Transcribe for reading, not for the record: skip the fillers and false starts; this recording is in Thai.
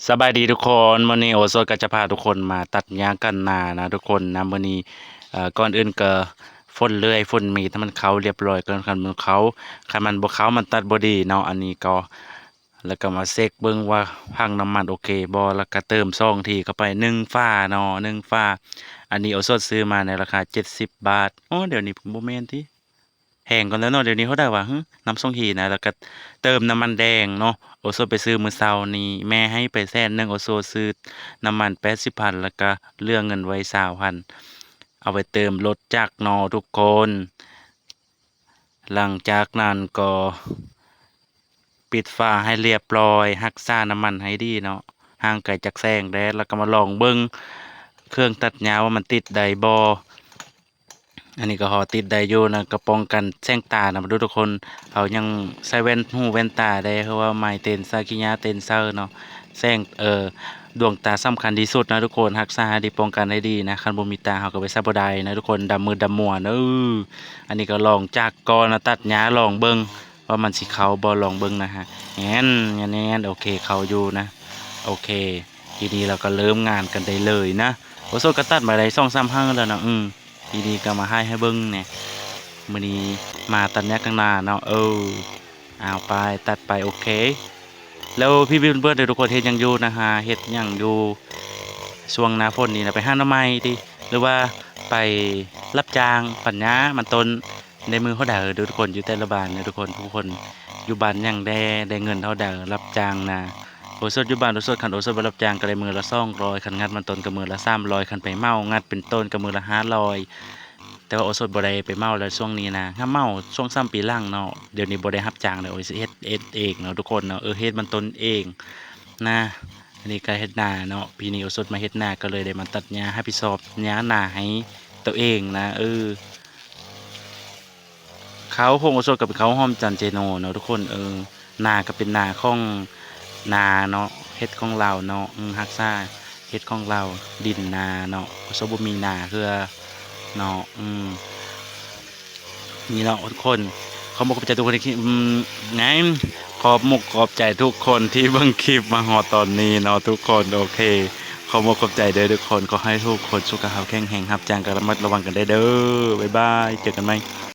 สบายดีทุกคนวันนี้โอโซก็จะพาทุกคนมาตัดหญ้ากันนานะทุกคนนะวันนี้ก่อนอื่นก็ฝนเลื่อยฝนมีถ้ามันเขาเรียบร้อยก่อนคันมันเขาคันมันบ่เขามันตัดบ่ดีเนาะอันนี้ก็แล้วก็มาเช็คเบิ่งว่าพังน้ำมันโอเคบ่แล้วก็เติมซองทีเข้าไป1 ฝาเนาะ1 ฝาอันนี้โอโซซื้อมาในราคา70 บาทโอ้เดี๋ยวนี้บ่แม่นติ แพงก่อนแล้วเนาะเดี๋ยวนี้เขาได้ว่าน้ำส้มหีนะแล้วก็เติมน้ำมันแดงเนาะโอโซไปซื้อมื้อเช้านี้แม่ให้ไป100,000โอโซซื้อน้ำมัน80,000แล้วก็เหลือเงินไว้20,000เอาไปเติมรถจักรเนาะทุกคนหลังจากนั้นก็ปิดฝาให้เรียบร้อยรักษาน้ำมันให้ดีเนาะห่างไกลจากแสงแดดแล้วก็มาลองเบิ่งเครื่องตัดหญ้าว่ามันติดได้บ่ อันนี้ก็พอติดได้อยู่นะก็ป้องกันแสงตานะมาดูทุกคนเขายังใส่แว่นหูแว่นตาได้เพราะว่าไม้เต็นซากิยะเต็นเซอร์เนาะแสงดวงตาสำคัญที่สุดนะทุกคนรักษาให้ดีป้องกันให้ดีนะคันบ่มีตาเขาก็ไปใส่บ่ได้นะทุกคนดำมือดำมัวเด้ออันนี้ก็ลองจากก่อนนะตัดหญ้าลองเบิ่งว่ามันสิเข้าบ่ลองเบิ่งนะฮะแง่นแง่นโอเคเข้าอยู่นะโอเคทีนี้เราก็เริ่มงานกันได้เลยนะโอ้โซก็ตัดมาได้2-3ครั้งแล้วนะทีนี้ก็มาให้เบิ้งเนี่ยมื้อนี้มาตัดหญ้าข้างหน้าเนาะเอาไปตัดไปโอเคแล้วพี่เพื่อนๆทุกคนเฮ็ดหยังอยู่นะฮะเฮ็ดหยังอยู่ช่วงหน้าฝนนี่นะไปหาหน่อไม้ติหรือว่าไปรับจ้างปัญญามันต้นในมือเขาได้ทุกคนอยู่แต่ละบ้านเนี่ยทุกคนอยู่บ้านหยังได้เงินเท่าใดรับจ้างนะโอสดอยู่บ้านโอสดคันโอสดไปรับจ้างก็ได้มือละ200คันงัดมันต้นก็มือละ300คันไปเมางัดเป็นต้นก็มือละ500 แต่ว่าโอสถบ่ได้ไปเมาแล้วช่วงนี้นะถ้าเมาช่วง3 ปีหลังเนาะเดี๋ยวนี้บ่ได้รับจ้างแล้วโอ้ยสิเฮ็ดเองเนาะทุกคนเนาะเฮ็ดมันตนเองนะอันนี้ก็เฮ็ดนาเนาะปีนี้โอสถมาเฮ็ดนาก็เลยได้มาตัดหญ้ารับผิดชอบหญ้านาให้ตัวเองนะเขาคงโอสถก็เป็นเขาฮ้อมจันเจโนเนาะทุกคนนาก็เป็นนาของนาเนาะเฮ็ดของเราเนาะรักษาเฮ็ดของเราดินนาเนาะโอสถบ่มีนาคือเนาะนี่เนาะทุกคนขอบคุณใจทุกคนที่ไงขอบมุกขอบใจทุกคนที่เบิ่งคลิปมาฮอดตอนนี้เนาะทุกคนโอเคขอบมุกขอบใจเด้อทุกคนขอให้ทุกคนสุขภาพแข็งแรงครับจางกันระมัดระวังกันได้เด้อบ๊ายบายเจอกันใหม่